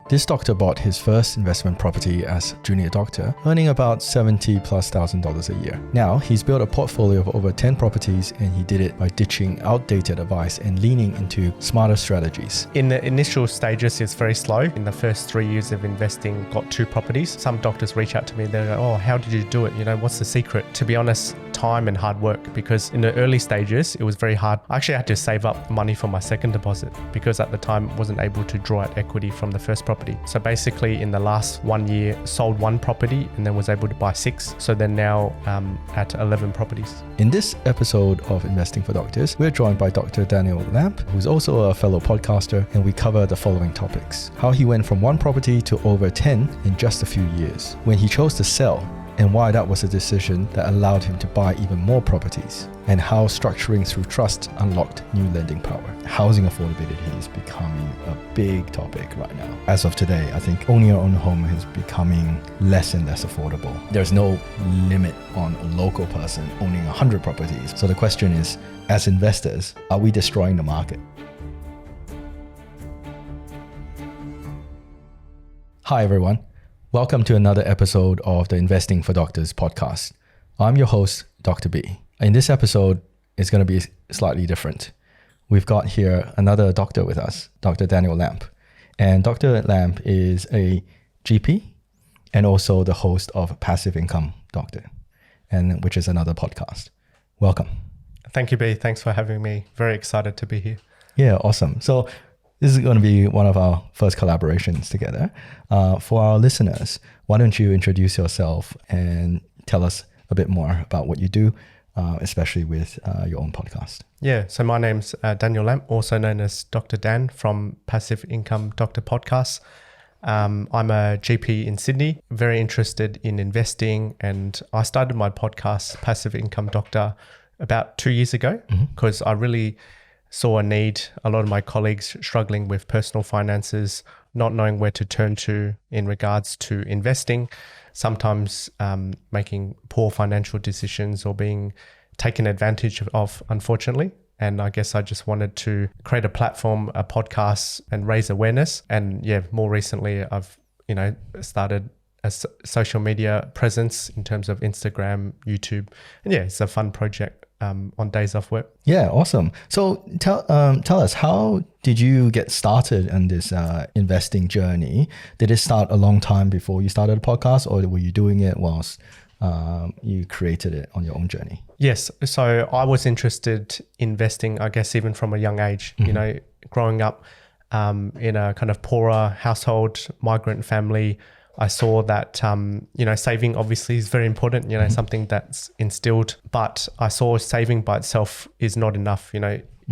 This doctor bought his first investment property as junior doctor, earning about $70,000+ a year. Now, he's built a portfolio of over 10 properties, and he did it by ditching outdated advice and leaning into smarter strategies. In the initial stages, it's very slow. In the first 3 years of investing, got 2 properties. Some doctors reach out to me, they go, oh, how did you do it? What's the secret? To be honest, time and hard work, because in the early stages, it was very hard. I actually had to save up money for my second deposit because at the time, wasn't able to draw out equity from the first property. So basically in the last 1 year, sold 1 property and then was able to buy 6. So then now at 11 properties. In this episode of Investing for Doctors, we're joined by Dr. Daniel Lamp, who's also a fellow podcaster, and we cover the following topics: how he went from 1 property to over 10 in just a few years, when he chose to sell, and why that was a decision that allowed him to buy even more properties, and how structuring through trust unlocked new lending power. Housing affordability is becoming a big topic right now. As of today, I think owning your own home is becoming less and less affordable. There's no limit on a local person owning 100 properties. So the question is, as investors, are we destroying the market? Hi everyone. Welcome to another episode of the Investing for Doctors podcast. I'm your host, Dr. B. In this episode, it's going to be slightly different. We've got here another doctor with us, Dr. Daniel Lamp. And Dr. Lamp is a GP and also the host of Passive Income Doctor, and which is another podcast. Welcome. Thank you, B. Thanks for having me. Very excited to be here. Yeah, awesome. So this is going to be one of our first collaborations together. For our listeners, why don't you introduce yourself and tell us a bit more about what you do, especially with your own podcast. Yeah, so my name's Daniel Lamp, also known as Dr. Dan from Passive Income Doctor Podcast. I'm a GP in Sydney, very interested in investing, and I started my podcast, Passive Income Doctor, about 2 years ago because I really saw a need. A lot of my colleagues struggling with personal finances, not knowing where to turn to in regards to investing, sometimes making poor financial decisions or being taken advantage of, unfortunately. And I guess I just wanted to create a platform, a podcast, and raise awareness. And yeah, more recently, I've started a social media presence in terms of Instagram, YouTube. And yeah, it's a fun project on days off work. Yeah, awesome. So tell us, how did you get started on this investing journey? Did it start a long time before you started a podcast, or were you doing it whilst you created it on your own journey? Yes. So I was interested in investing, I guess, even from a young age, growing up in a kind of poorer household, migrant family. I saw that, saving obviously is very important, something that's instilled, but I saw saving by itself is not enough,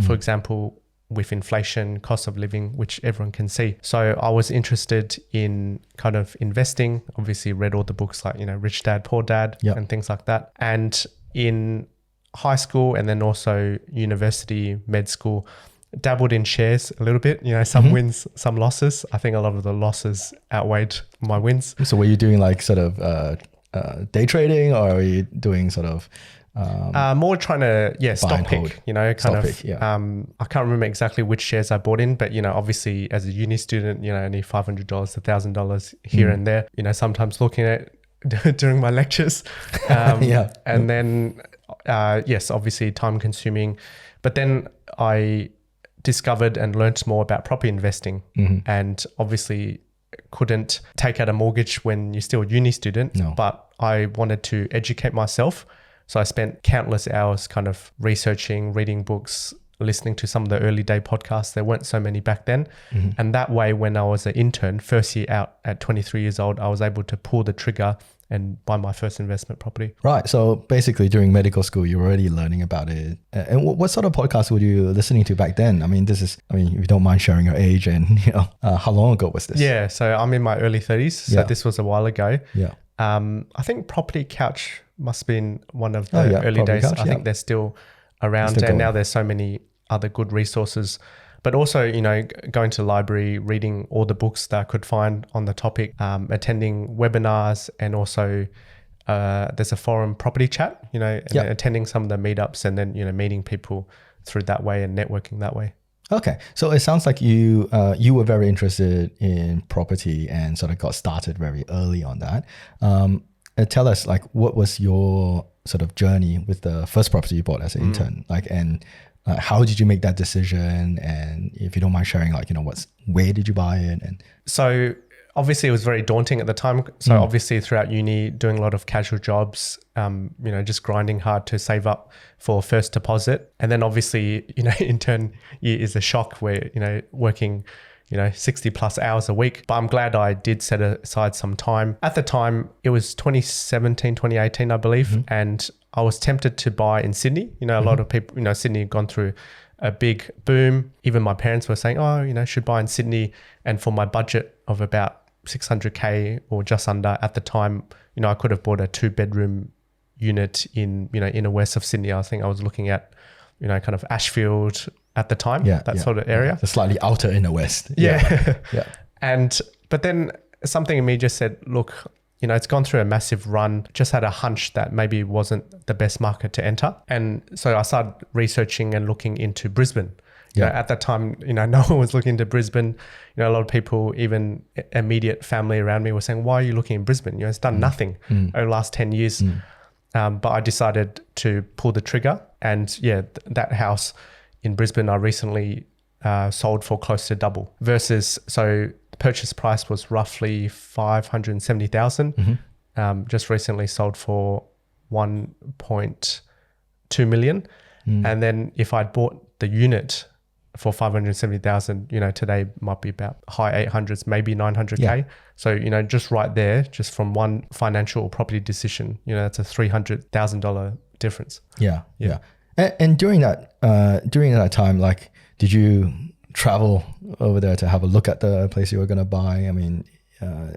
for example, with inflation, cost of living, which everyone can see. So I was interested in kind of investing, obviously read all the books like, Rich Dad, Poor Dad and things like that. And in high school and then also university, med school, dabbled in shares a little bit, some wins, some losses. I think a lot of the losses outweighed my wins. So were you doing like sort of day trading, or are you doing sort of more trying to stock pick, I can't remember exactly which shares I bought in, but obviously as a uni student, only $500, $1,000 here and there, sometimes looking at during my lectures. And then yes, obviously time consuming, but then I discovered and learned more about property investing, and obviously couldn't take out a mortgage when you're still a uni student, but I wanted to educate myself. So I spent countless hours kind of researching, reading books, listening to some of the early day podcasts. There weren't so many back then. And that way, when I was an intern, first year out at 23 years old, I was able to pull the trigger and buy my first investment property. Right. So basically during medical school, you were already learning about it. And what sort of podcasts were you listening to back then? If you don't mind sharing your age and, how long ago was this? Yeah. So I'm in my early 30s. So this was a while ago. Yeah. I think Property Couch must have been one of the early days. Couch, I think they're still around, and now there's so many other good resources. But also, going to the library, reading all the books that I could find on the topic, attending webinars, and also there's a forum property chat, and attending some of the meetups, and then, meeting people through that way and networking that way. Okay, so it sounds like you were very interested in property and sort of got started very early on that. Tell us, like, what was your sort of journey with the first property you bought as an intern? Like, and how did you make that decision? And if you don't mind sharing, like, where did you buy it? And so obviously it was very daunting at the time. So obviously throughout uni, doing a lot of casual jobs, just grinding hard to save up for first deposit. And then obviously, intern year is a shock where, working, 60 plus hours a week. But I'm glad I did set aside some time. At the time, it was 2017, 2018, I believe. And I was tempted to buy in Sydney. A lot of people, Sydney had gone through a big boom. Even my parents were saying, should buy in Sydney. And for my budget of about 600K or just under at the time, I could have bought a 2-bedroom unit in, inner west of Sydney. I think I was looking at, kind of Ashfield at the time, that sort of area. The slightly outer inner west. Yeah. But then something in me just said, look, it's gone through a massive run, just had a hunch that maybe wasn't the best market to enter. And so I started researching and looking into Brisbane. At that time, no one was looking into Brisbane. A lot of people, even immediate family around me, were saying, why are you looking in Brisbane? It's done nothing over the last 10 years. But I decided to pull the trigger. And that house in Brisbane, I recently sold for close to double versus, so the purchase price was roughly 570,000. Just recently sold for 1.2 million. And then if I'd bought the unit for 570,000, today might be about high 800s, maybe 900K. So, just right there, just from one financial or property decision, that's a $300,000 difference. Yeah. And during that time, like, did you travel over there to have a look at the place you were going to buy? I mean,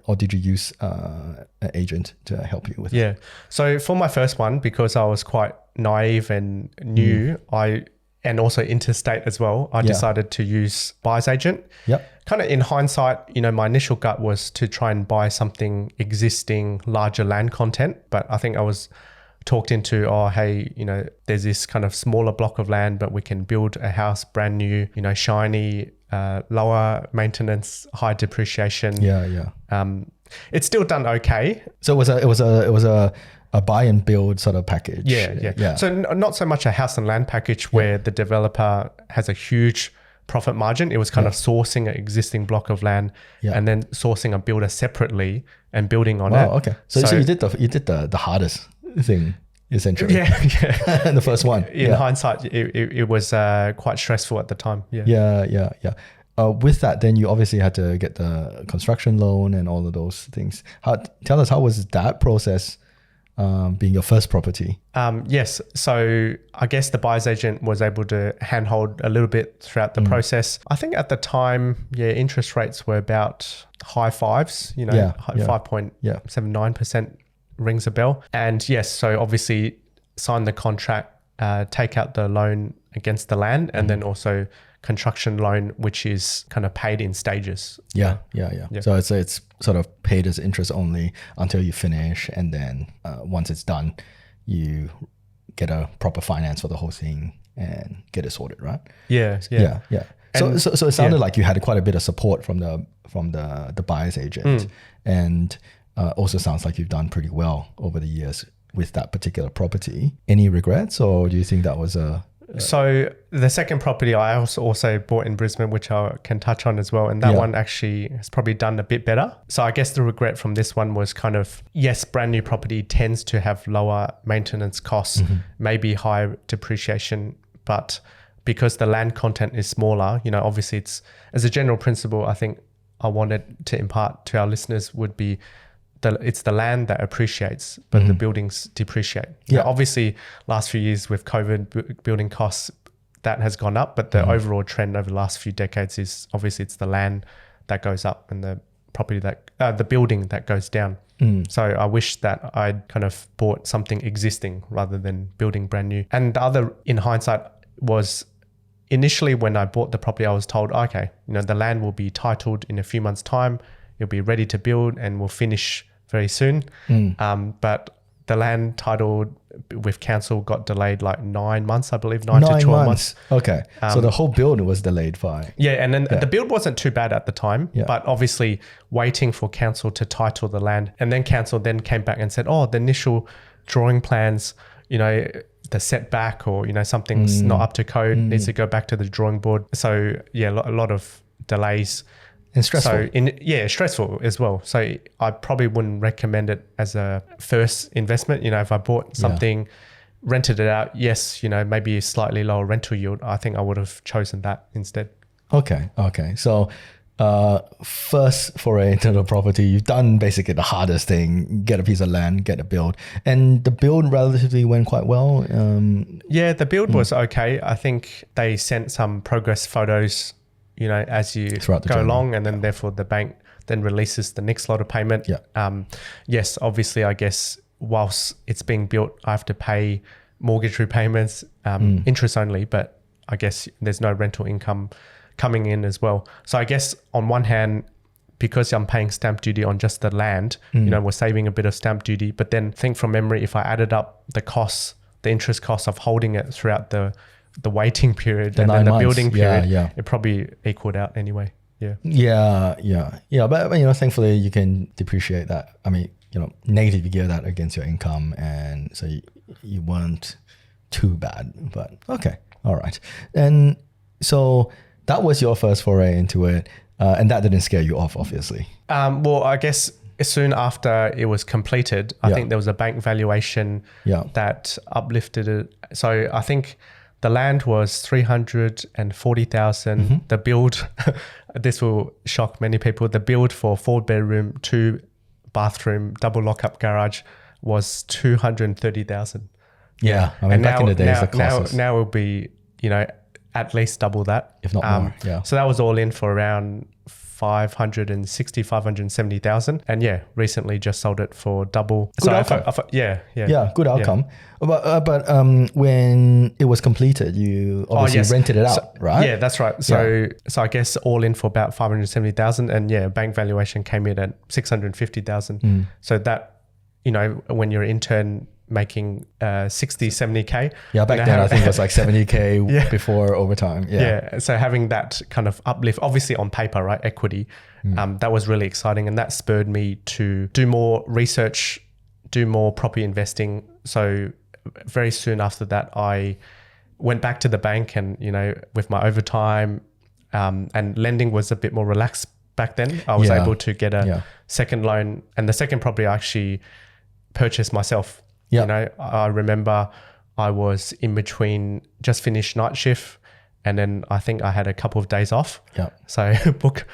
or did you use an agent to help you with it? So for my first one, because I was quite naive and new, and also interstate as well, I decided to use buyer's agent. Kind of in hindsight, my initial gut was to try and buy something existing, larger land content. But I think I was talked into, there's this kind of smaller block of land, but we can build a house brand new, shiny, lower maintenance, high depreciation. It's still done okay. So it was a buy and build sort of package. So not so much a house and land package where the developer has a huge profit margin. It was kind of sourcing an existing block of land and then sourcing a builder separately and building on it. Okay. So you did the hardest thing essentially. The first one. In hindsight, it was quite stressful at the time. With that, then you obviously had to get the construction loan and all of those things. Tell us, how was that process? Being your first property? Yes. So I guess the buyer's agent was able to handhold a little bit throughout the process. I think at the time, interest rates were about high fives, 5.79% rings a bell. And yes, so obviously sign the contract, take out the loan against the land, and then also construction loan, which is kind of paid in stages. So it's sort of paid as interest only until you finish, and then once it's done, you get a proper finance for the whole thing and get it sorted, right? So it sounded like you had quite a bit of support from the buyer's agent, and also sounds like you've done pretty well over the years with that particular property. Any regrets, or do you think that was a... So the second property I also bought in Brisbane, which I can touch on as well. And that one actually has probably done a bit better. So I guess the regret from this one was kind of, yes, brand new property tends to have lower maintenance costs, maybe higher depreciation, but because the land content is smaller, obviously it's, as a general principle, I think I wanted to impart to our listeners would be it's the land that appreciates, but the buildings depreciate. Obviously, last few years with COVID, building costs, that has gone up, but the overall trend over the last few decades is obviously it's the land that goes up and the property the building that goes down. So I wish that I'd kind of bought something existing rather than building brand new. And the other, in hindsight, was initially when I bought the property, I was told, okay, the land will be titled in a few months' time. It'll be ready to build and we'll finish very soon. But the land title with council got delayed like 9 months, I believe, 9 to 12 months. Okay. So the whole build was delayed by... Yeah, and then the build wasn't too bad at the time, but obviously waiting for council to title the land. And then council then came back and said, oh, the initial drawing plans, you know, the setback or, you know, something's not up to code, needs to go back to the drawing board. So yeah, a lot of delays. And stressful. So stressful as well. So I probably wouldn't recommend it as a first investment. You know, if I bought something, rented it out, yes, you know, maybe a slightly lower rental yield, I think I would have chosen that instead. Okay. So first foray into the property, you've done basically the hardest thing, get a piece of land, get a build. And the build relatively went quite well. Yeah, the build was okay. I think they sent some progress photos, you know, as you go along, and then therefore the bank then releases the next lot of payment. Yes, obviously, I guess whilst it's being built, I have to pay mortgage repayments, interest only, but I guess there's no rental income coming in as well. So I guess on one hand, because I'm paying stamp duty on just the land, you know, we're saving a bit of stamp duty, but then think from memory, if I added up the costs, the interest costs of holding it throughout the waiting period and then the building period, it probably equaled out anyway. But you know, thankfully you can depreciate that. I mean, you know, negative gear that against your income, and so you weren't too bad. But okay, all right. And so that was your first foray into it, and that didn't scare you off, obviously. Well, I guess soon after it was completed, I think there was a bank valuation that uplifted it. So I think the land was 340,000. The build, this will shock many people. The build for 4-bedroom, 2-bathroom, double lock-up garage was 230,000. Yeah, I mean, back in the days, the cost now will be, you know, at least double that, if not more. Yeah. So that was all in for around 570,000, and recently just sold it for double. Good outcome. Good outcome. But when it was completed, you obviously rented it out, right? Yeah, that's right. So I guess all in for about 570,000, and bank valuation came in at 650,000. So that, you know, when you're an intern making 60, 70K. Yeah, back then I think it was like 70K before overtime. So having that kind of uplift, obviously on paper, right, equity, that was really exciting, and that spurred me to do more research, do more property investing. So very soon after that, I went back to the bank, and, you know, with my overtime, and lending was a bit more relaxed back then. I was able to get a second loan, and the second property I actually purchased myself. You know, I remember I was in between, just finished night shift, and then I think I had a couple of days off. So booked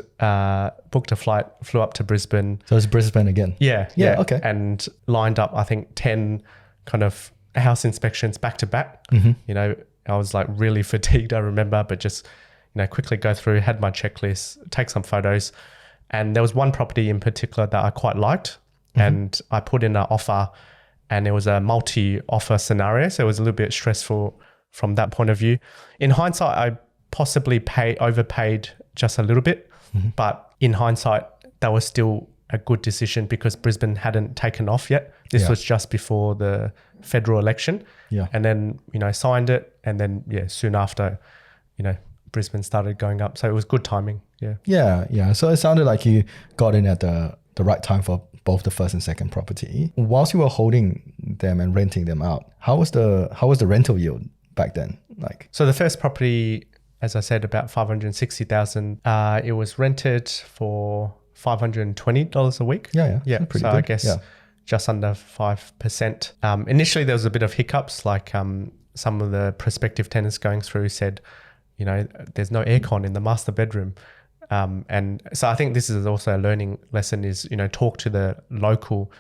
a flight, flew up to Brisbane. So it's Brisbane again? Yeah. Okay. And lined up, I think, 10 kind of house inspections back to back. You know, I was like really fatigued, I remember, but just, you know, quickly go through, had my checklist, take some photos. And there was one property in particular that I quite liked, and I put in an offer. And it was a multi-offer scenario, so it was a little bit stressful from that point of view. In hindsight, I possibly overpaid just a little bit, but in hindsight, that was still a good decision because Brisbane hadn't taken off yet. This was just before the federal election, and then, you know, signed it, and then soon after, you know, Brisbane started going up, so it was good timing. Yeah. So it sounded like you got in at the right time for both the first and second property. Whilst you were holding them and renting them out, how was the rental yield back then like? So the first property, as I said, about 560,000. It was rented for $520 a week. Yeah. So good. I guess just under 5%. Initially, there was a bit of hiccups, like some of the prospective tenants going through said, you know, there's no aircon in the master bedroom. And so I think this is also a learning lesson is, you know, talk to the local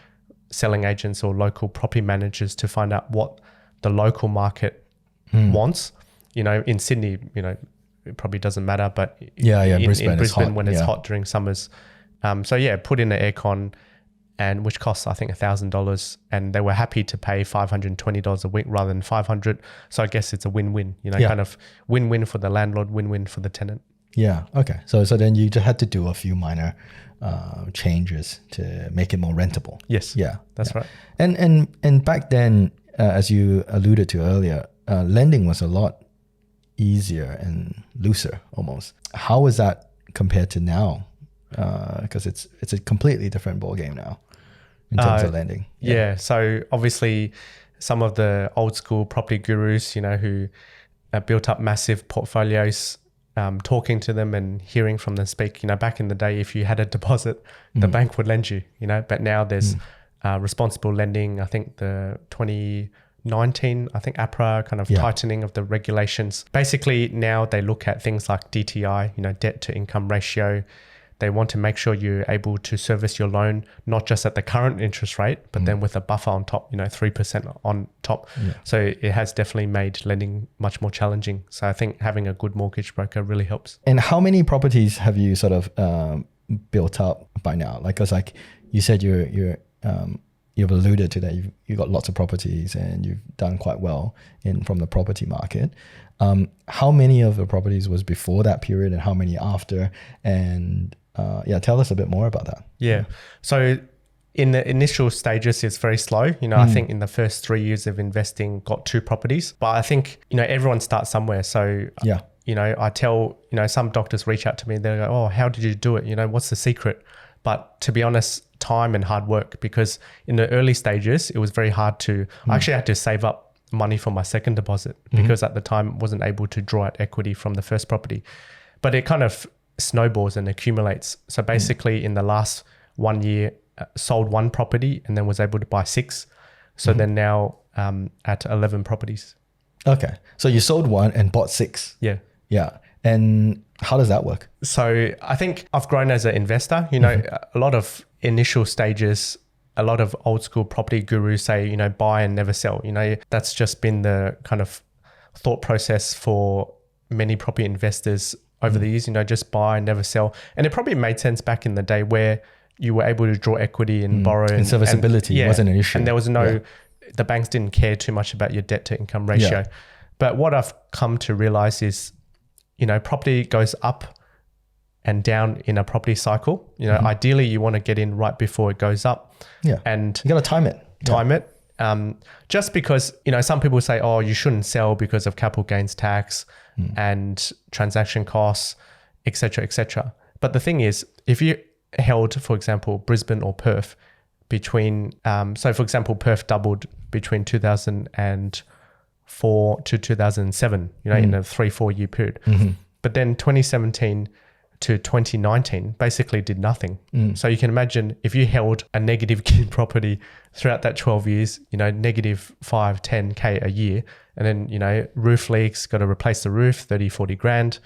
selling agents or local property managers to find out what the local market wants. You know, in Sydney, you know, it probably doesn't matter, but in Brisbane when it's hot during summers. So put in an aircon, and which costs, I think, $1,000, and they were happy to pay $520 a week rather than $500. So I guess it's a win-win, you know, kind of win-win for the landlord, win-win for the tenant. Yeah. Okay. So then you just had to do a few minor changes to make it more rentable. Yes. Yeah. That's right. And back then, as you alluded to earlier, lending was a lot easier and looser almost. How was that compared to now? Because it's a completely different ballgame now in terms of lending. Yeah. So obviously, some of the old school property gurus, who built up massive portfolios, talking to them and hearing from them speak, back in the day, if you had a deposit, the bank would lend you, but now there's responsible lending. I think the 2019, APRA kind of tightening of the regulations. Basically now they look at things like DTI, debt to income ratio. They want to make sure you're able to service your loan, not just at the current interest rate, but then with a buffer on top, 3% on top. Yeah. So it has definitely made lending much more challenging. So I think having a good mortgage broker really helps. And how many properties have you sort of built up by now? Because you said you've alluded to that you've got lots of properties and you've done quite well from the property market. How many of the properties was before that period and how many after? And tell us a bit more about that. Yeah. So in the initial stages, it's very slow. I think in the first 3 years of investing, got 2 properties. But I think, everyone starts somewhere. So, I tell, some doctors reach out to me, they go, oh, how did you do it? What's the secret? But to be honest, time and hard work, because in the early stages, it was very hard to, I actually had to save up money for my second deposit because at the time wasn't able to draw out equity from the first property. But it kind of snowballs and accumulates. So basically in the last 1 year, sold 1 property and then was able to buy 6. So then now at 11 properties. Okay. So you sold 1 and bought 6. Yeah. Yeah. And how does that work? So I think I've grown as an investor. A lot of initial stages, a lot of old school property gurus say, buy and never sell. That's just been the kind of thought process for many property investors over the years, just buy and never sell. And it probably made sense back in the day where you were able to draw equity and borrow. And serviceability wasn't an issue. And there was the banks didn't care too much about your debt to income ratio. Yeah. But what I've come to realize is, property goes up and down in a property cycle. Ideally you want to get in right before it goes up. Yeah. And you got to time it. Just because, some people say, oh, you shouldn't sell because of capital gains tax and transaction costs, et cetera, et cetera. But the thing is, if you held, for example, Brisbane or Perth between, so for example, Perth doubled between 2004 to 2007, in a 3-4 year period. But then 2017 to 2019 basically did nothing. So you can imagine if you held a negative geared property throughout that 12 years, negative 5, 10K a year, and then, roof leaks, got to replace the roof, 30, 40 grand,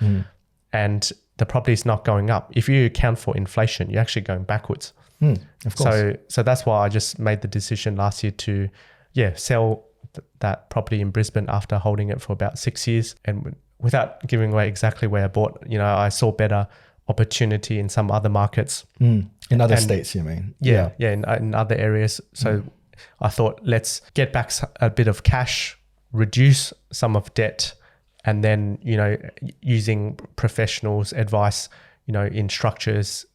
and the property's not going up. If you account for inflation, you're actually going backwards. Of course. So that's why I just made the decision last year to, sell that property in Brisbane after holding it for about 6 years. And without giving away exactly where I bought, I saw better opportunity in some other markets. In other states, you mean? Yeah, in other areas. So I thought, let's get back a bit of cash, reduce some of debt, and then, using professionals' advice, in structures,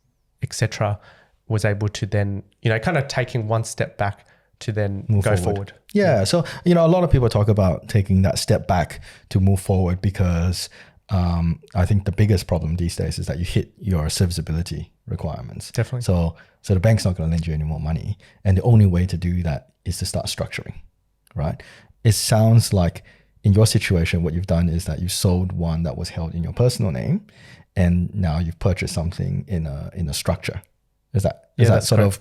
etc., was able to then, kind of taking one step back to then move forward. Yeah. So, a lot of people talk about taking that step back to move forward because I think the biggest problem these days is that you hit your serviceability requirements. Definitely. So the bank's not going to lend you any more money. And the only way to do that is to start structuring, right? It sounds like in your situation, what you've done is that you sold one that was held in your personal name and now you've purchased something in a structure. Is that sort correct. Of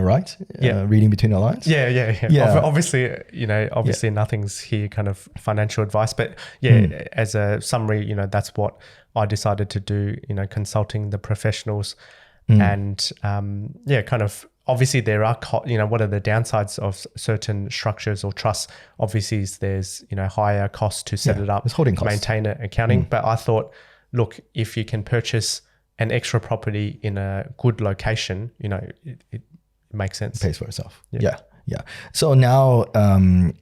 right? Yeah. Reading between the lines? Yeah. Obviously nothing's here kind of financial advice, but as a summary, that's what I decided to do, consulting the professionals and kind of obviously there are, what are the downsides of certain structures or trusts? Obviously there's, higher costs to set it up, holding costs, maintain it, accounting. But I thought, look, if you can purchase an extra property in a good location, it makes sense. It pays for itself. Yeah. So now, and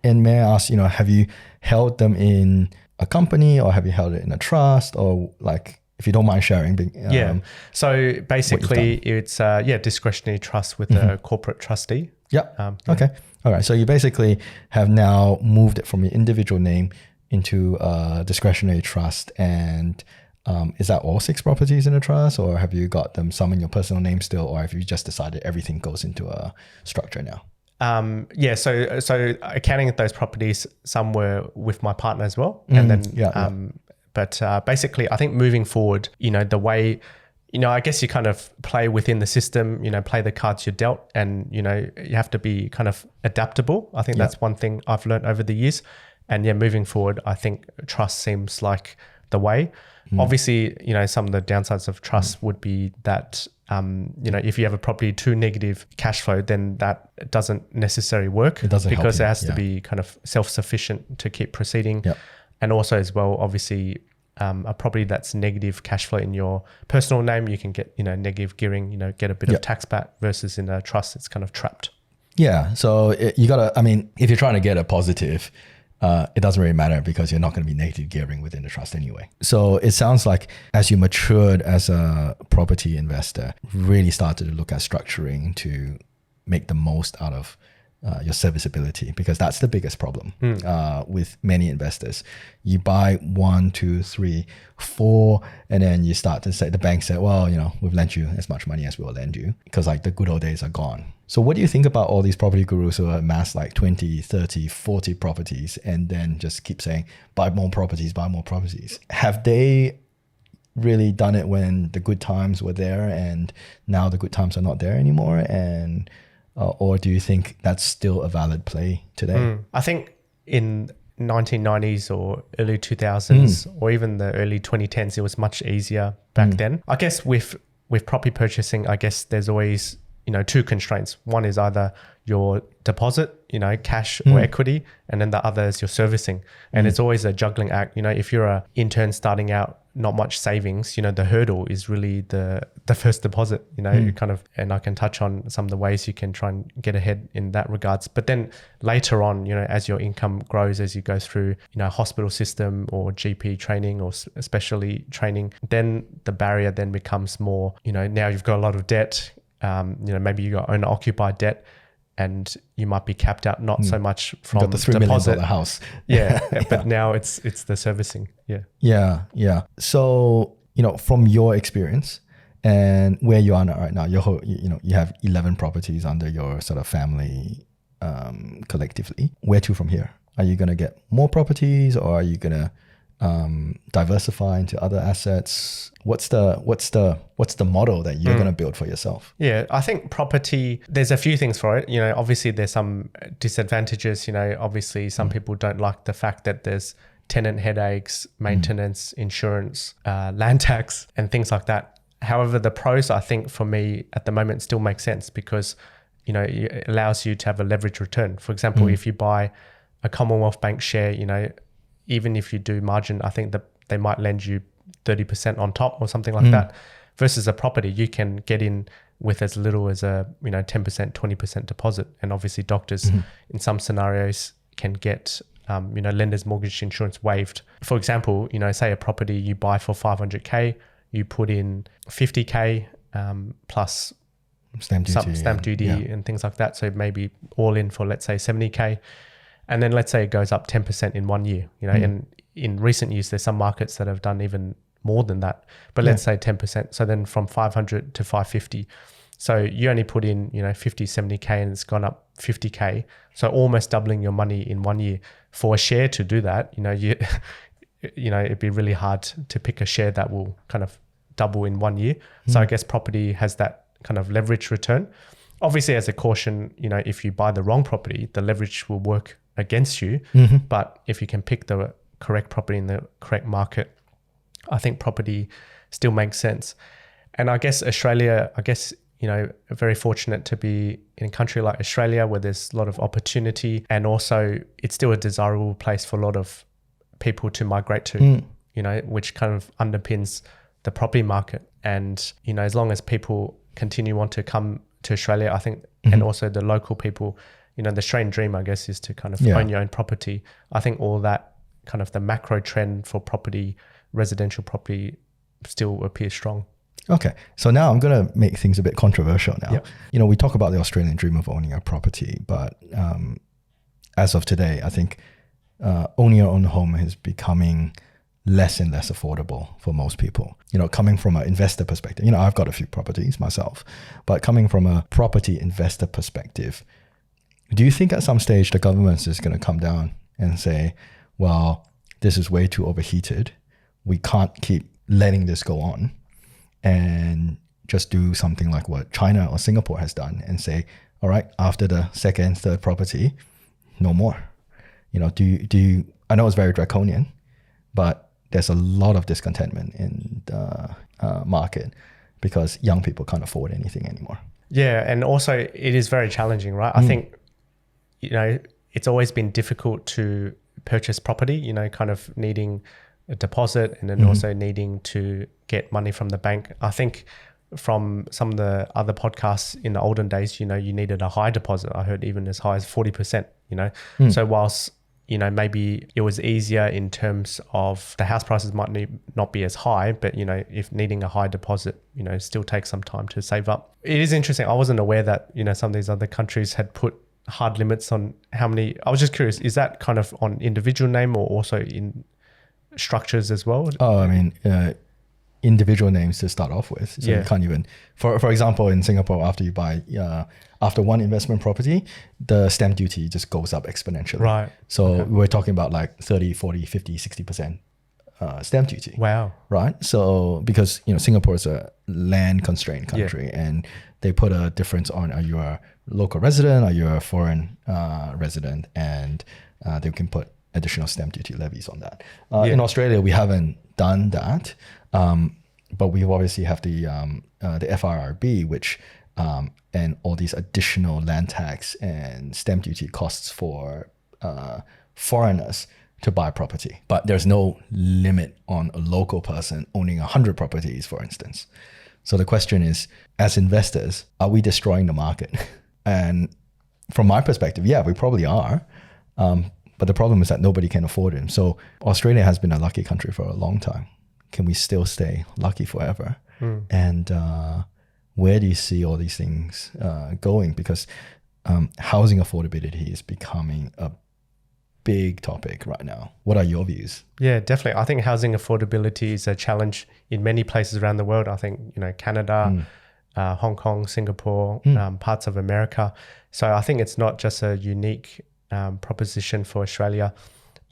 may I ask, have you held them in a company, or have you held it in a trust, or like, if you don't mind sharing? So basically it's discretionary trust with a corporate trustee. Okay. All right. So you basically have now moved it from your individual name into a discretionary trust. And is that all 6 properties in a trust, or have you got them some in your personal name still, or have you just decided everything goes into a structure now? So accounting at those properties, some were with my partner as well. And then, but basically I think moving forward, the way, I guess you kind of play within the system, play the cards you're dealt, and, you have to be kind of adaptable. I think that's one thing I've learned over the years. And moving forward, I think trust seems like the way. Obviously, some of the downsides of trust would be that, if you have a property too negative cash flow, then that doesn't necessarily work. It doesn't because help it has to be kind of self-sufficient to keep proceeding. And also as well, obviously, a property that's negative cash flow in your personal name, you can get, negative gearing, get a bit of tax back, versus in a trust, it's kind of trapped. Yeah. So if you're trying to get a positive, it doesn't really matter, because you're not going to be negative gearing within the trust anyway. So it sounds like as you matured as a property investor, really started to look at structuring to make the most out of your serviceability, because that's the biggest problem with many investors. You buy 1, 2, 3, 4, and then you start to say, the bank said, well, we've lent you as much money as we'll lend you, because like the good old days are gone. So what do you think about all these property gurus who amass like 20, 30, 40 properties and then just keep saying, buy more properties, buy more properties? Have they really done it when the good times were there and now the good times are not there anymore? And or do you think that's still a valid play today? I think in 1990s or early 2000s or even the early 2010s, it was much easier back then. I guess with property purchasing, I guess there's always, 2 constraints. One is either your deposit, cash or equity, and then the other is your servicing. And it's always a juggling act. If you're an intern starting out, not much savings, the hurdle is really the first deposit, kind of, and I can touch on some of the ways you can try and get ahead in that regards. But then later on, as your income grows, as you go through, hospital system or GP training or especially training, then the barrier then becomes more, now you've got a lot of debt, maybe you got owner occupied debt, and you might be capped out not so much from got the $3 million house. But now it's the servicing. Yeah. So, from your experience and where you are right now, you have 11 properties under your sort of family collectively. Where to from here? Are you going to get more properties, or are you going to diversify into other assets? What's the model that you're going to build for yourself? Yeah, I think property, there's a few things for it. Obviously there's some disadvantages. Obviously some people don't like the fact that there's tenant headaches, maintenance, insurance, land tax, and things like that. However, the pros, I think for me at the moment still make sense, because it allows you to have a leverage return. For example, if you buy a Commonwealth Bank share, even if you do margin, I think that they might lend you 30% on top or something like that. Versus a property, you can get in with as little as a 10%, 20% deposit. And obviously doctors in some scenarios can get lender's mortgage insurance waived. For example, say a property you buy for 500k, you put in 50k plus stamp duty, and things like that. So maybe all in for, let's say, 70k. And then let's say it goes up 10% in 1 year, and in recent years, there's some markets that have done even more than that, but let's say 10%. So then from 500 to 550. So you only put in, 50, 70K, and it's gone up 50K. So almost doubling your money in 1 year. For a share to do that, it'd be really hard to pick a share that will kind of double in 1 year. So I guess property has that kind of leverage return. Obviously, as a caution, if you buy the wrong property, the leverage will work against you. But if you can pick the correct property in the correct market, I think property still makes sense. And I guess Australia, very fortunate to be in a country like Australia where there's a lot of opportunity, and also it's still a desirable place for a lot of people to migrate to, which kind of underpins the property market. And, as long as people continue want to come to Australia, I think, and also the local people, the Australian dream, I guess, is to kind of own your own property. I think all that kind of the macro trend for property, residential property, still appears strong. Okay, so now I'm going to make things a bit controversial now. Yep. We talk about the Australian dream of owning a property, but as of today, I think owning your own home is becoming less and less affordable for most people. Coming from an investor perspective, I've got a few properties myself, but coming from a property investor perspective, do you think at some stage the government is going to come down and say, well, this is way too overheated. We can't keep letting this go on, and just do something like what China or Singapore has done and say, all right, after the second, third property, no more. Do you, I know it's very draconian, but there's a lot of discontentment in the market because young people can't afford anything anymore. Yeah, and also it is very challenging, right? I think, it's always been difficult to purchase property, kind of needing a deposit and then also needing to get money from the bank. I think from some of the other podcasts in the olden days, you needed a high deposit. I heard even as high as 40%, So whilst, maybe it was easier in terms of the house prices might not be as high, but, if needing a high deposit, still takes some time to save up. It is interesting. I wasn't aware that, some of these other countries had put hard limits on how many. I was just curious, is that kind of on individual name or also in structures as well? Oh, I mean, individual names to start off with. So you can't even, for example, in Singapore, after you buy, after one investment property, the stamp duty just goes up exponentially. Right. So we're talking about like 30, 40, 50, 60% stamp duty. Wow. Right. So because, Singapore is a land constrained country and they put a difference on, are you a local resident, are you a foreign resident, and they can put additional stamp duty levies on that. In Australia, we haven't done that, but we obviously have the FRRB, which and all these additional land tax and stamp duty costs for foreigners to buy property. But there's no limit on a local person owning 100 properties, for instance. So the question is, as investors, are we destroying the market? And from my perspective, yeah, we probably are. But the problem is that nobody can afford it. So Australia has been a lucky country for a long time. Can we still stay lucky forever? And where do you see all these things going? Because housing affordability is becoming a big topic right now. What are your views? Yeah, definitely. I think housing affordability is a challenge in many places around the world. I think, Canada, Hong Kong, Singapore, parts of America. So I think it's not just a unique proposition for Australia.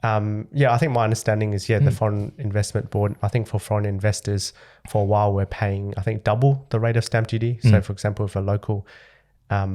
I think my understanding is, the Foreign Investment Board, I think for foreign investors for a while, we're paying, I think, double the rate of stamp duty. So for example, if a local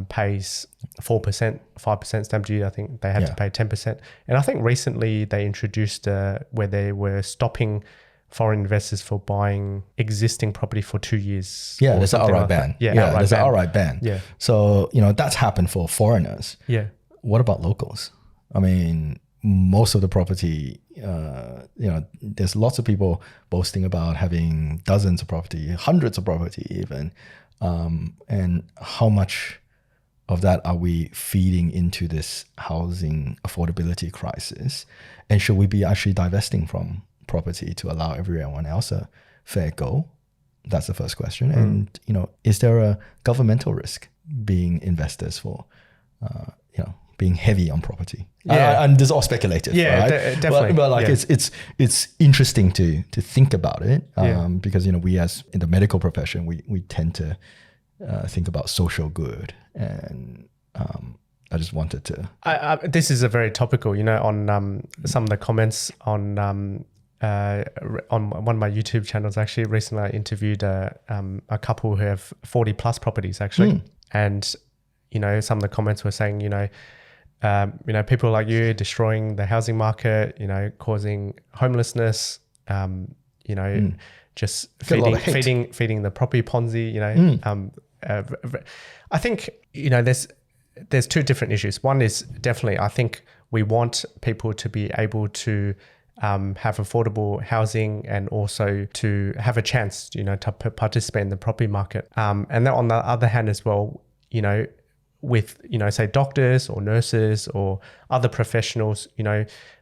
pays 4%, 5% stamp duty, I think they had to pay 10%. And I think recently they introduced where they were stopping foreign investors for buying existing property for 2 years. Yeah, there's an outright ban. There's an outright ban. Yeah. So, that's happened for foreigners. Yeah. What about locals? I mean, most of the property, there's lots of people boasting about having dozens of property, hundreds of property even. And how much of that are we feeding into this housing affordability crisis? And should we be actually divesting from property to allow everyone else a fair go? That's the first question. And, is there a governmental risk being investors for, being heavy on property? And this is all speculative, right? Definitely. But like it's interesting to think about it because, we as in the medical profession, we tend to think about social good. And I just wanted to... this is a very topical, on some of the comments on one of my YouTube channels. Actually, recently I interviewed a couple who have 40 plus properties actually. And, some of the comments were saying, people like you destroying the housing market, causing homelessness, just feeding the property Ponzi, I think, there's two different issues. One is definitely, I think we want people to be able to have affordable housing and also to have a chance, to participate in the property market. And then on the other hand as well, with, say doctors or nurses or other professionals,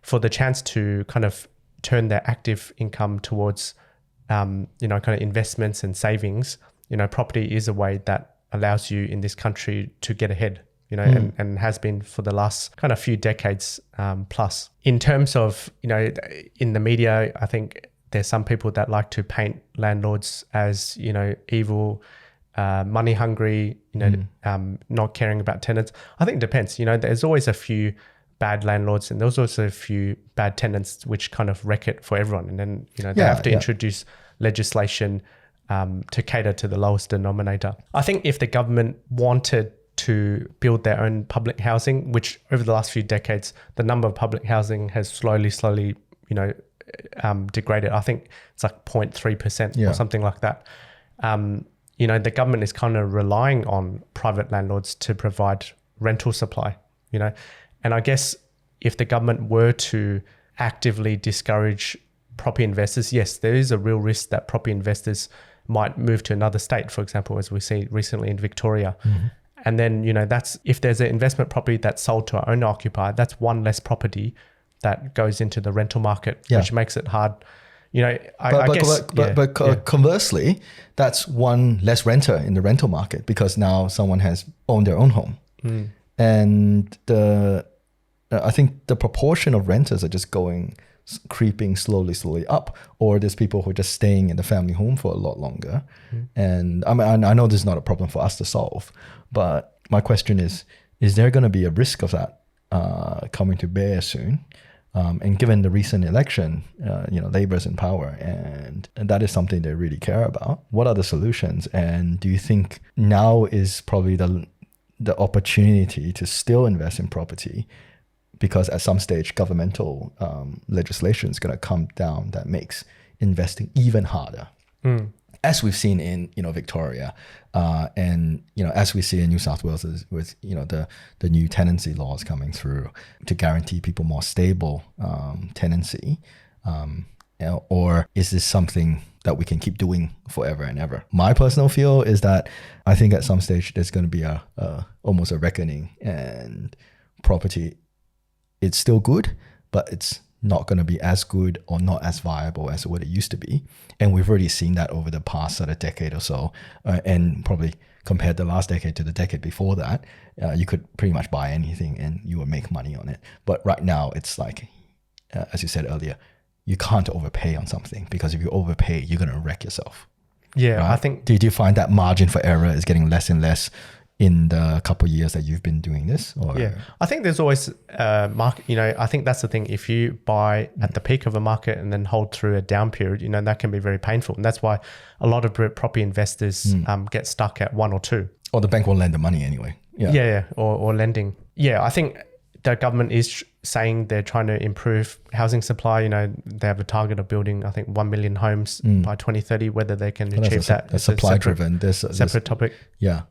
for the chance to kind of turn their active income towards, kind of investments and savings. Property is a way that allows you in this country to get ahead, and has been for the last kind of few decades plus. In terms of, in the media, I think there's some people that like to paint landlords as, evil, money hungry, not caring about tenants. I think it depends. There's always a few bad landlords and there's also a few bad tenants which kind of wreck it for everyone. And then, they have to introduce legislation to cater to the lowest denominator. I think if the government wanted to build their own public housing, which over the last few decades, the number of public housing has slowly, degraded. I think it's like 0.3% or something like that. The government is kind of relying on private landlords to provide rental supply, and I guess if the government were to actively discourage property investors, yes, there is a real risk that property investors might move to another state, for example, as we see recently in Victoria. And then, that's if there's an investment property that's sold to an owner occupier, that's one less property that goes into the rental market, which makes it hard. Conversely, that's one less renter in the rental market because now someone has owned their own home. And I think the proportion of renters are just creeping slowly up, or there's people who are just staying in the family home for a lot longer. And I know this is not a problem for us to solve, but my question is there going to be a risk of that coming to bear soon? And given the recent election, Labour's in power and that is something they really care about. What are the solutions? And do you think now is probably the opportunity to still invest in property? Because at some stage, governmental legislation is going to come down that makes investing even harder. As we've seen in Victoria, and as we see in New South Wales with the new tenancy laws coming through to guarantee people more stable tenancy, or is this something that we can keep doing forever and ever? My personal feel is that I think at some stage there's going to be almost a reckoning, and property, it's still good, but it's not going to be as good or not as viable as what it used to be. And we've already seen that over the past sort of decade or so, and probably compared the last decade to the decade before that, you could pretty much buy anything and you would make money on it. But right now it's like, as you said earlier, you can't overpay on something, because if you overpay, you're going to wreck yourself. Yeah, right? I think... Did you find that margin for error is getting less and less in the couple of years that you've been doing this? Or? Yeah, I think there's always a market, I think that's the thing. If you buy at the peak of a market and then hold through a down period, that can be very painful. And that's why a lot of property investors get stuck at 1 or 2. Or the bank won't lend the money anyway. Or lending. Yeah, I think the government is saying they're trying to improve housing supply. They have a target of building, I think, 1 million homes by 2030. Whether they can achieve that is a separate topic. Yeah.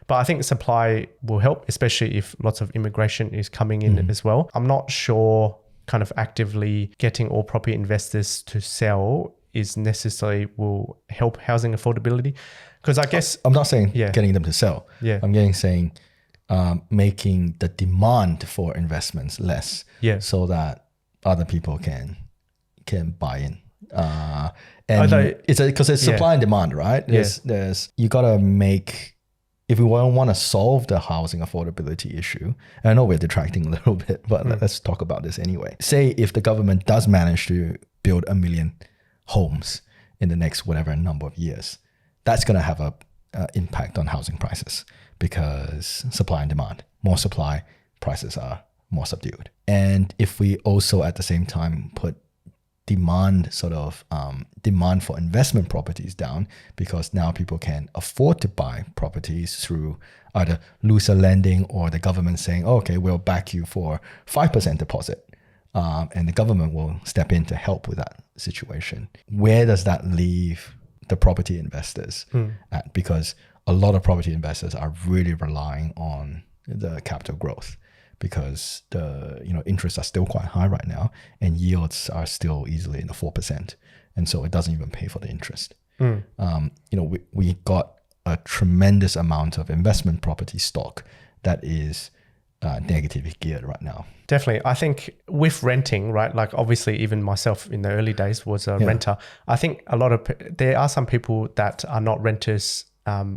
But I think supply will help, especially if lots of immigration is coming in as well. I'm not sure kind of actively getting all property investors to sell is necessarily will help housing affordability. Because I guess... I'm not saying getting them to sell. Yeah. I'm saying making the demand for investments less, so that other people can buy in. And it's because it's supply and demand, right? There's you gotta make, if we want to solve the housing affordability issue, and I know we're detracting a little bit, but let's talk about this anyway. Say if the government does manage to build 1 million homes in the next whatever number of years, that's going to have a impact on housing prices, because supply and demand, more supply, prices are more subdued. And if we also at the same time put demand for investment properties down, because now people can afford to buy properties through either looser lending or the government saying, okay, we'll back you for 5% deposit. And the government will step in to help with that situation. Where does that leave the property investors at? Because a lot of property investors are really relying on the capital growth, because the interests are still quite high right now and yields are still easily in the 4%, and so it doesn't even pay for the interest. We got a tremendous amount of investment property stock that is negatively geared right now. Definitely. I think with renting, right, like obviously even myself in the early days was a renter. I think there are some people that are not renters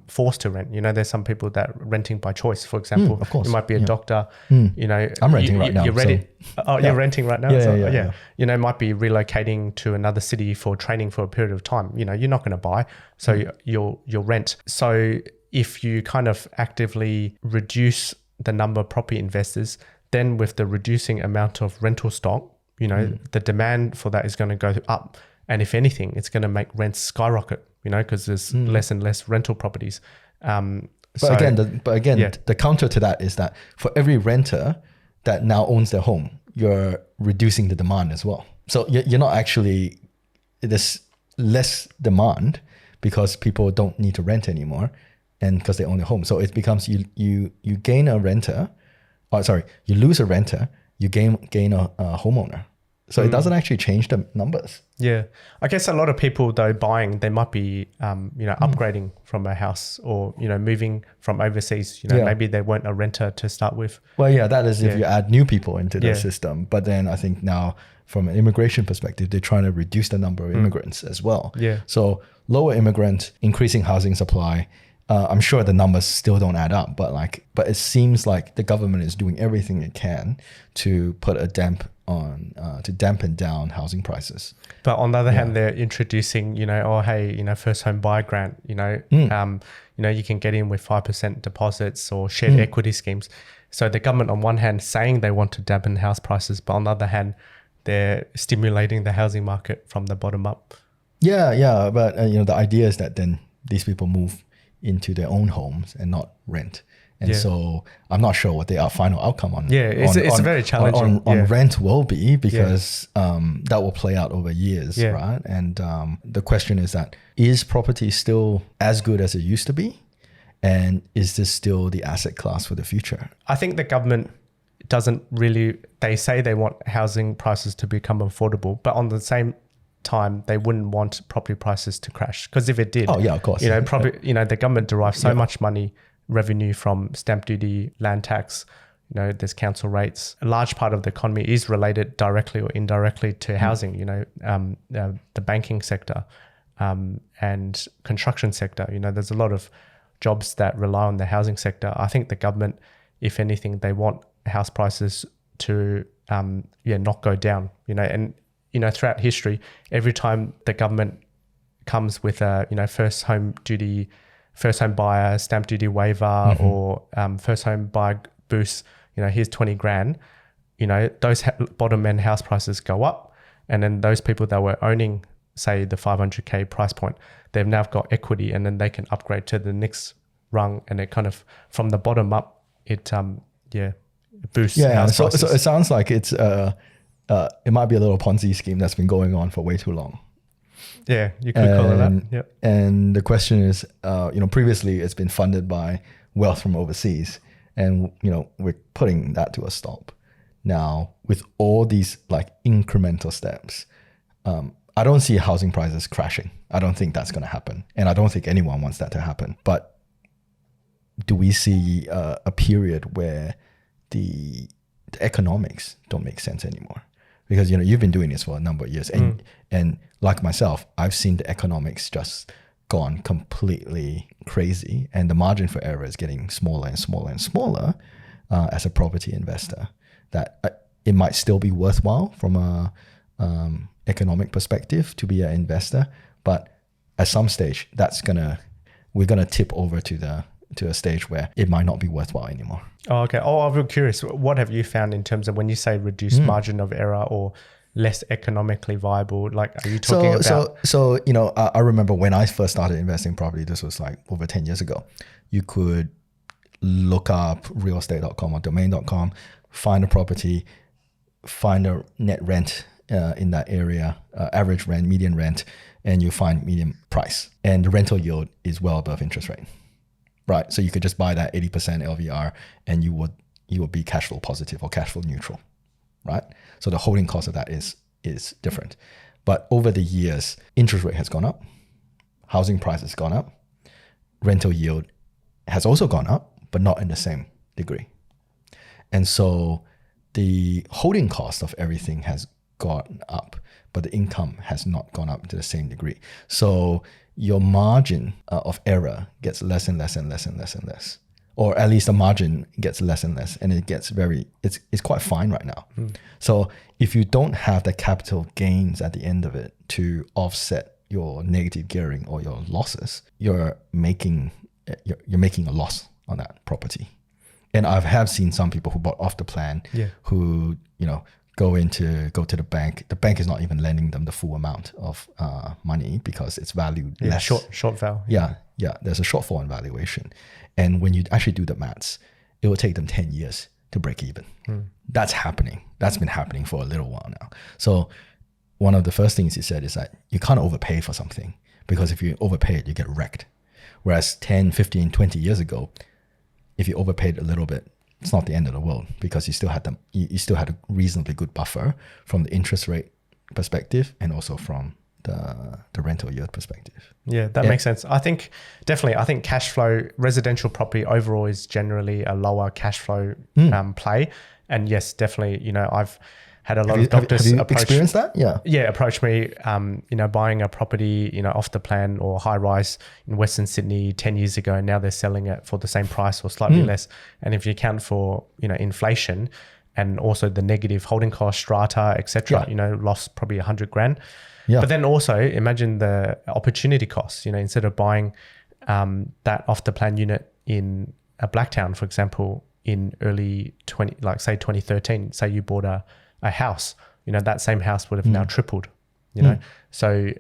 forced to rent. There's some people that renting by choice. For example, of course. You might be a doctor, I'm renting right now. You're ready. You're renting right now? Yeah. Might be relocating to another city for training for a period of time. You're not going to buy, so you'll rent. So if you kind of actively reduce the number of property investors, then with the reducing amount of rental stock, the demand for that is going to go up. And if anything, it's going to make rents skyrocket, because there's less and less rental properties. But again, the counter to that is that for every renter that now owns their home, you're reducing the demand as well. So you're not actually, there's less demand because people don't need to rent anymore and because they own their home. So it becomes you gain a renter, you lose a renter, you gain a homeowner. So it doesn't actually change the numbers. Yeah. I guess a lot of people though buying, they might be, upgrading from a house or, moving from overseas, maybe they weren't a renter to start with. Well, yeah, that is if you add new people into the system. But then I think now from an immigration perspective, they're trying to reduce the number of immigrants as well. Yeah. So lower immigrant, increasing housing supply. I'm sure the numbers still don't add up, but it seems like the government is doing everything it can to put a to dampen down housing prices. But on the other hand, they're introducing, first home buyer grant, you can get in with 5% deposits or shared equity schemes. So the government on one hand saying they want to dampen house prices, but on the other hand, they're stimulating the housing market from the bottom up. Yeah. But the idea is that then these people move into their own homes and not rent. And so I'm not sure what the final outcome on it's very challenging on rent will be, because that will play out over years, right? And the question is that, is property still as good as it used to be? And is this still the asset class for the future? I think the government doesn't really, they say they want housing prices to become affordable, but on the same time, they wouldn't want property prices to crash, because if it did, of course, the government derives so much revenue from stamp duty, land tax, there's council rates. A large part of the economy is related directly or indirectly to housing, the banking sector and construction sector. There's a lot of jobs that rely on the housing sector. I think the government, if anything, they want house prices to not go down, and throughout history, every time the government comes with a first home buyer stamp duty waiver or first home buyer boost, here's 20 grand, those bottom end house prices go up, and then those people that were owning, say, the 500k price point, they've now got equity, and then they can upgrade to the next rung, and it kind of from the bottom up, it boosts house prices. So it sounds like it's it might be a little Ponzi scheme that's been going on for way too long. Yeah, you could call it that. Yep. And the question is, previously it's been funded by wealth from overseas, and we're putting that to a stop now with all these incremental steps. I don't see housing prices crashing. I don't think that's going to happen, and I don't think anyone wants that to happen. But do we see a period where the economics don't make sense anymore? Because you've been doing this for a number of years, and like myself, I've seen the economics just gone completely crazy, and the margin for error is getting smaller and smaller and smaller as a property investor. That it might still be worthwhile from a economic perspective to be an investor, but at some stage we're gonna tip over to a stage where it might not be worthwhile anymore. Oh, okay. Oh, I'm curious. What have you found in terms of when you say reduced margin of error or less economically viable? Are you talking about? So I remember when I first started investing in property, this was over 10 years ago. You could look up realestate.com or domain.com, find a property, find a net rent in that area, average rent, median rent, and you find median price. And the rental yield is well above interest rate. Right, so you could just buy that 80% LVR, and you would be cash flow positive or cash flow neutral, right? So the holding cost of that is different. But over the years, interest rate has gone up, housing price has gone up, rental yield has also gone up, but not in the same degree. And so the holding cost of everything has gone up, but the income has not gone up to the same degree. So your margin of error gets less and less and less and less and less. Or at least the margin gets less and less, and it gets it's quite fine right now. So if you don't have the capital gains at the end of it to offset your negative gearing or your losses, you're making a loss on that property. And I have seen some people who bought off the plan, who go to the bank. The bank is not even lending them the full amount of money because it's valued less. Short val. Yeah. There's a shortfall in valuation. And when you actually do the maths, it will take them 10 years to break even. That's happening. That's been happening for a little while now. So one of the first things he said is that you can't overpay for something, because if you overpay it, you get wrecked. Whereas 10, 15, 20 years ago, if you overpaid a little bit, it's not the end of the world, because you still had a reasonably good buffer from the interest rate perspective and also from the rental yield perspective. Yeah, that makes sense. I think cash flow, residential property overall is generally a lower cash flow play. And yes, definitely, I've had a lot of doctors have you experienced that? Approach me, buying a property, off the plan or high rise in Western Sydney 10 years ago, and now they're selling it for the same price or slightly less. And if you account for, inflation and also the negative holding cost, strata, etc., lost probably $100,000. Yeah. But then also imagine the opportunity costs, instead of buying that off the plan unit in a Blacktown, for example, in early 2013, say you bought a house, that same house would have now tripled, So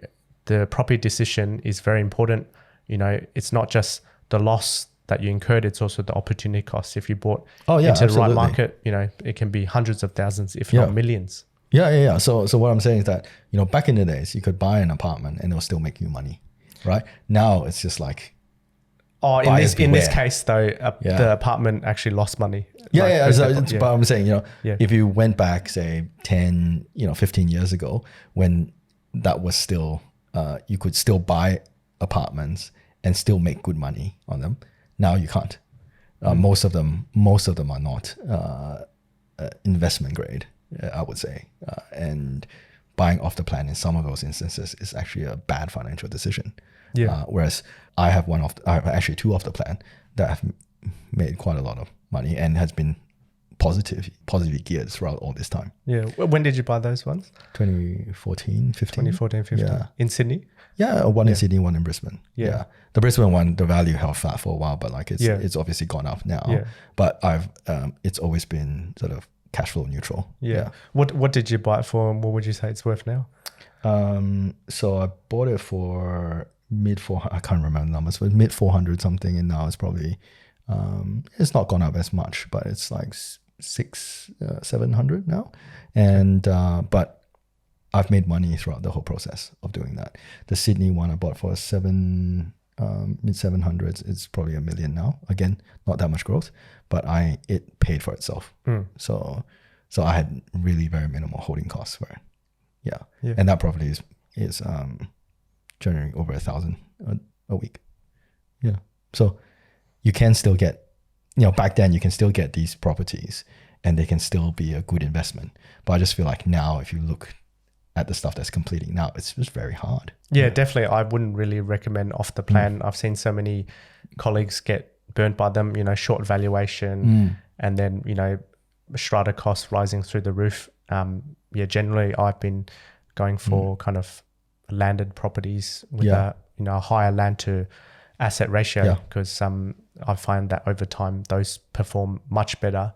the property decision is very important. It's not just the loss that you incurred, it's also the opportunity costs. If you bought into the right market, it can be hundreds of thousands, if not millions. Yeah. So what I'm saying is that, back in the days, you could buy an apartment and it'll still make you money, right? Now it's just like, in this case though, the apartment actually lost money. But I'm saying, if you went back, say 10, 15 years ago, when that was still, you could still buy apartments and still make good money on them. Now you can't. Most of them are not investment grade, I would say. And buying off the plan in some of those instances is actually a bad financial decision. Whereas I have actually two off the plan that have made quite a lot of money and has been positively geared throughout all this time. Yeah. When did you buy those ones? 2014, 15. Yeah. In Sydney? Yeah, one in Sydney, one in Brisbane. Yeah. The Brisbane one, the value held flat for a while, but it's obviously gone up now. Yeah. But it's always been sort of cash flow neutral. Yeah. What did you buy it for, and what would you say it's worth now? So I bought it for I can't remember the numbers, but mid 400 something, and now it's probably it's not gone up as much, but it's like 700 now. And but I've made money throughout the whole process of doing that. The Sydney one I bought for mid 700s. It's probably $1 million now. Again, not that much growth, but it paid for itself. So I had really very minimal holding costs for it. Yeah. And that property is generating over 1,000 a week. Yeah. So you can still get, back then you can still get these properties and they can still be a good investment. But I just feel like now, if you look at the stuff that's completing now, it's just very hard. Yeah, definitely. I wouldn't really recommend off the plan. I've seen so many colleagues get burnt by them, short valuation and then, strata costs rising through the roof. Generally I've been going for kind of landed properties with a higher land to asset ratio, because I find that over time those perform much better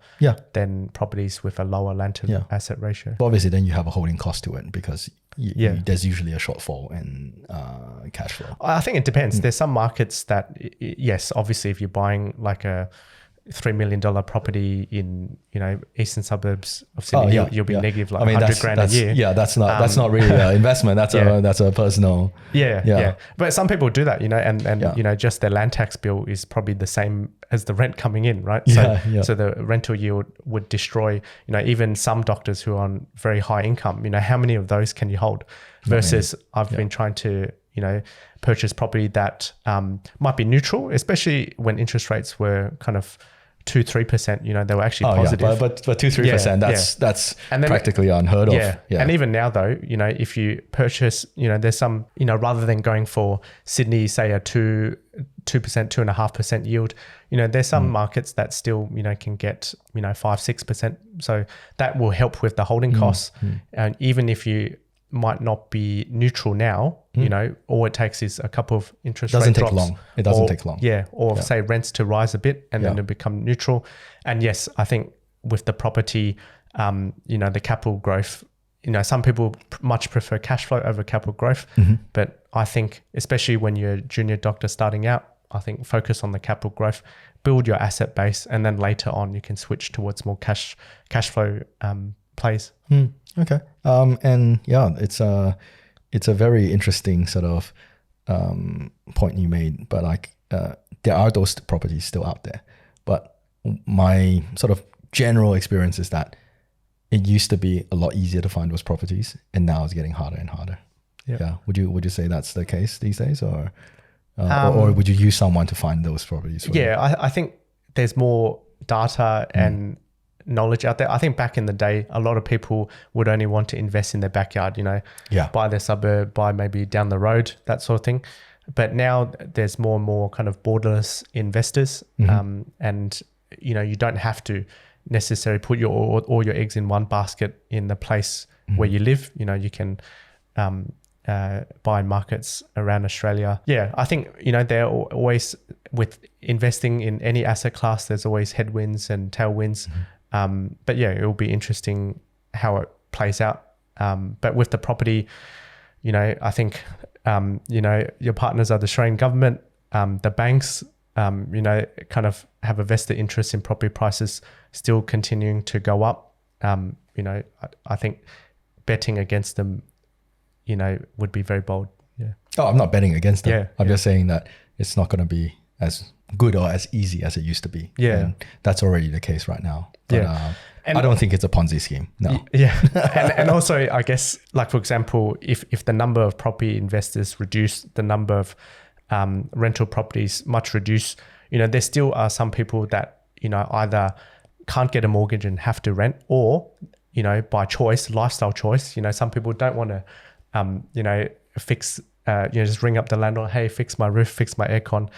than properties with a lower land to asset ratio. But obviously then you have a holding cost to it, because there's usually a shortfall in cash flow. I think it depends. There's some markets that, yes, obviously if you're buying like a $3 million property in eastern suburbs of Sydney, you'll be negative like $100,000 a year. Yeah, that's not really an investment. That's a personal. Yeah. But some people do that, and just their land tax bill is probably the same as the rent coming in, right? So the rental yield would destroy. Even some doctors who are on very high income. How many of those can you hold? Versus I've been trying to purchase property that might be neutral, especially when interest rates were kind of 2-3%, you know, they were actually positive. Yeah, but 2-3%, that's and then practically unheard of. Yeah. And even now though, you know, if you purchase, you know, there's some, you know, rather than going for Sydney, say a 2%, 2.5% yield, you know, there's some markets that still, you know, can get, you know, 5-6%. So that will help with the holding costs. And even if you might not be neutral now, you know, all it takes is a couple of interest rate drops. It doesn't take long. Yeah. Or say rents to rise a bit and then to become neutral. And yes, I think with the property, you know, the capital growth, you know, some people much prefer cash flow over capital growth. But I think, especially when you're a junior doctor starting out, I think focus on the capital growth, build your asset base, and then later on you can switch towards more cash flow plays. Okay. And yeah, it's a very interesting sort of point you made, but like there are those properties still out there. But my sort of general experience is that it used to be a lot easier to find those properties, and now it's getting harder and harder. Yeah. Would you say that's the case these days, or would you use someone to find those properties? I think there's more data and knowledge out there. I think back in the day, a lot of people would only want to invest in their backyard, you know, buy their suburb, buy maybe down the road, that sort of thing. But now there's more and more kind of borderless investors, and you know, you don't have to necessarily put all your eggs in one basket in the place where you live. You know, you can buy in markets around Australia. Yeah, I think, you know, they're always, with investing in any asset class, there's always headwinds and tailwinds. But yeah, it will be interesting how it plays out. But with the property, you know, I think, you know, your partners are the Australian government, the banks, you know, kind of have a vested interest in property prices still continuing to go up. You know, I think betting against them, you know, would be very bold. Yeah. Oh, I'm not betting against them. I'm just saying that it's not going to be as good or as easy as it used to be. Yeah. And that's already the case right now. But, and I don't think it's a Ponzi scheme. No. Yeah. and also, I guess, like, for example, if the number of property investors reduce, the number of rental properties much reduce, you know, there still are some people that, you know, either can't get a mortgage and have to rent, or, you know, by choice, lifestyle choice, you know, some people don't want to, you know, fix, you know, just ring up the landlord, hey, fix my roof, fix my aircon.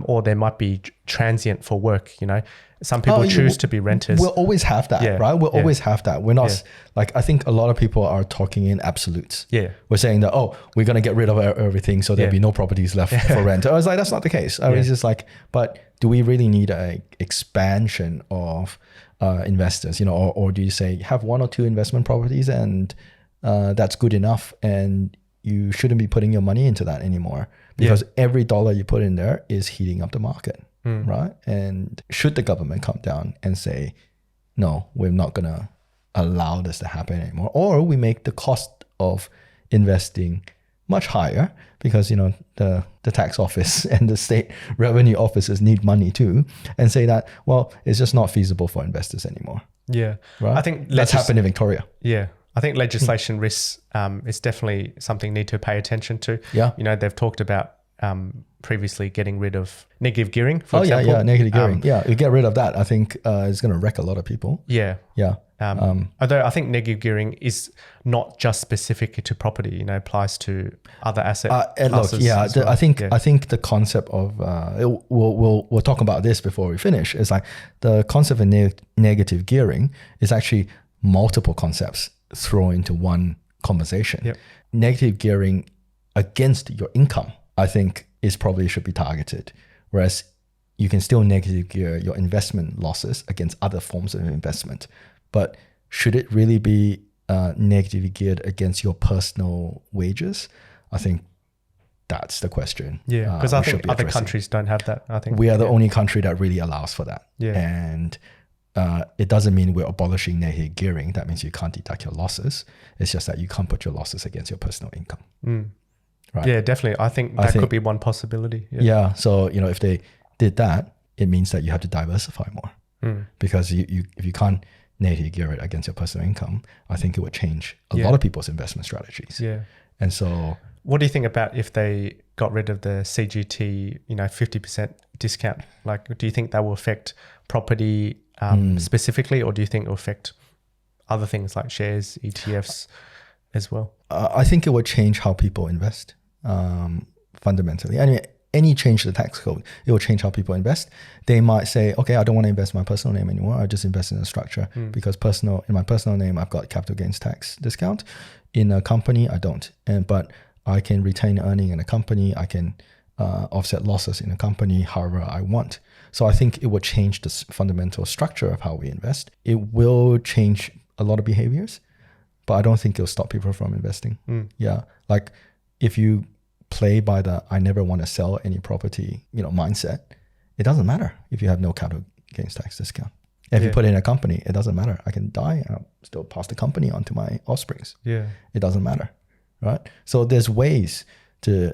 Or they might be transient for work, you know. Some people choose to be renters. We'll always have that, right? We'll always have that. We're not, like, I think a lot of people are talking in absolutes. Yeah. We're saying that, oh, we're going to get rid of everything, so there'll be no properties left for rent. I was like, that's not the case. I mean, it's just like, but do we really need a expansion of investors, you know, or do you say have 1 or 2 investment properties and that's good enough, and you shouldn't be putting your money into that anymore? Because every dollar you put in there is heating up the market, right? And should the government come down and say, no, we're not going to allow this to happen anymore, or we make the cost of investing much higher, because, you know, the tax office and the state revenue offices need money too, and say that, well, it's just not feasible for investors anymore. Yeah. Right? I think that's happened in Victoria. Yeah. I think legislation risks is definitely something you need to pay attention to. Yeah. You know, they've talked about previously getting rid of negative gearing, for example. Yeah, negative gearing. You get rid of that, I think it's going to wreck a lot of people. Yeah. Although I think negative gearing is not just specific to property, you know, applies to other asset classes. Look, I think the concept of we'll talk about this before we finish. It's like the concept of negative gearing is actually multiple concepts thrown into one conversation. Yep. Negative gearing against your income, I think, is probably should be targeted, whereas you can still negative gear your investment losses against other forms of investment. But should it really be negatively geared against your personal wages? I think that's the question. Yeah, because I think other countries don't have that. I think we are the only country that really allows for that. Yeah. And it doesn't mean we're abolishing negative gearing. That means you can't deduct your losses. It's just that you can't put your losses against your personal income. Right? Yeah, definitely. I think that could be one possibility. Yeah. So, you know, if they did that, it means that you have to diversify more, because if you can't negative gear it against your personal income, I think it would change a lot of people's investment strategies. Yeah. And so What do you think about if they got rid of the CGT, 50% discount? Like, do you think that will affect property specifically, or do you think it will affect other things like shares, ETFs as well? I think it would change how people invest fundamentally. Anyway, any change to the tax code, it will change how people invest. They might say, okay, I don't want to invest in my personal name anymore. I just invest in a structure because in my personal name, I've got capital gains tax discount. In a company, I don't. But I can retain earning in a company. I can offset losses in a company however I want. So I think it will change the fundamental structure of how we invest. It will change a lot of behaviors, but I don't think it'll stop people from investing. Yeah. Like if you play by the I never want to sell any property, mindset, it doesn't matter if you have no capital gains tax discount. If you put it in a company, it doesn't matter. I can die and I'll still pass the company on to my offsprings. Yeah. It doesn't matter. Right. So there's ways to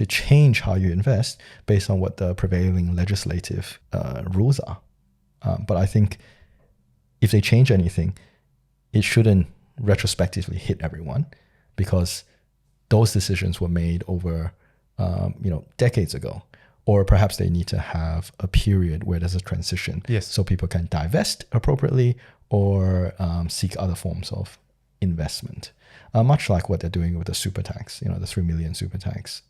change how you invest based on what the prevailing legislative rules are. But I think if they change anything, it shouldn't retrospectively hit everyone because those decisions were made over, decades ago, or perhaps they need to have a period where there's a transition, so people can divest appropriately or seek other forms of investment, much like what they're doing with the super tax, the 3 million super tax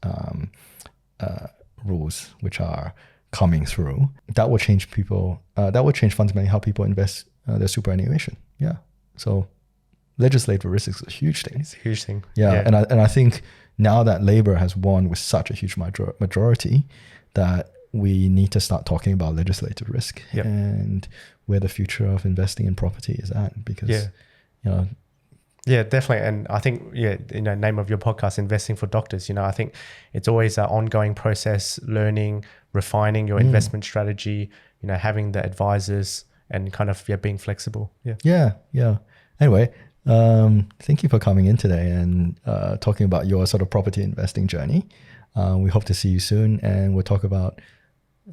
rules, which are coming through. That will change people. That will change fundamentally how people invest their superannuation. Yeah. So legislative risk is a huge thing. It's a huge thing. Yeah. And I think now that Labour has won with such a huge majority, that we need to start talking about legislative risk and where the future of investing in property is at. Because, Yeah, definitely. And I think, name of your podcast, Investing for Doctors, I think it's always an ongoing process, learning, refining your investment strategy, having the advisors and kind of being flexible. Yeah. Anyway, thank you for coming in today and talking about your sort of property investing journey. We hope to see you soon and we'll talk about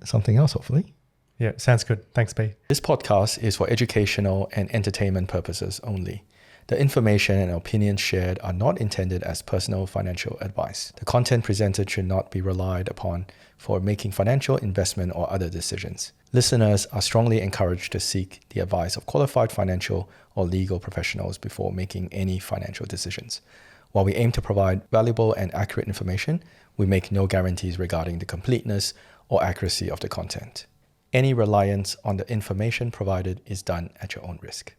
something else, hopefully. Yeah, sounds good. Thanks, B. This podcast is for educational and entertainment purposes only. The information and opinions shared are not intended as personal financial advice. The content presented should not be relied upon for making financial investment or other decisions. Listeners are strongly encouraged to seek the advice of qualified financial or legal professionals before making any financial decisions. While we aim to provide valuable and accurate information, we make no guarantees regarding the completeness or accuracy of the content. Any reliance on the information provided is done at your own risk.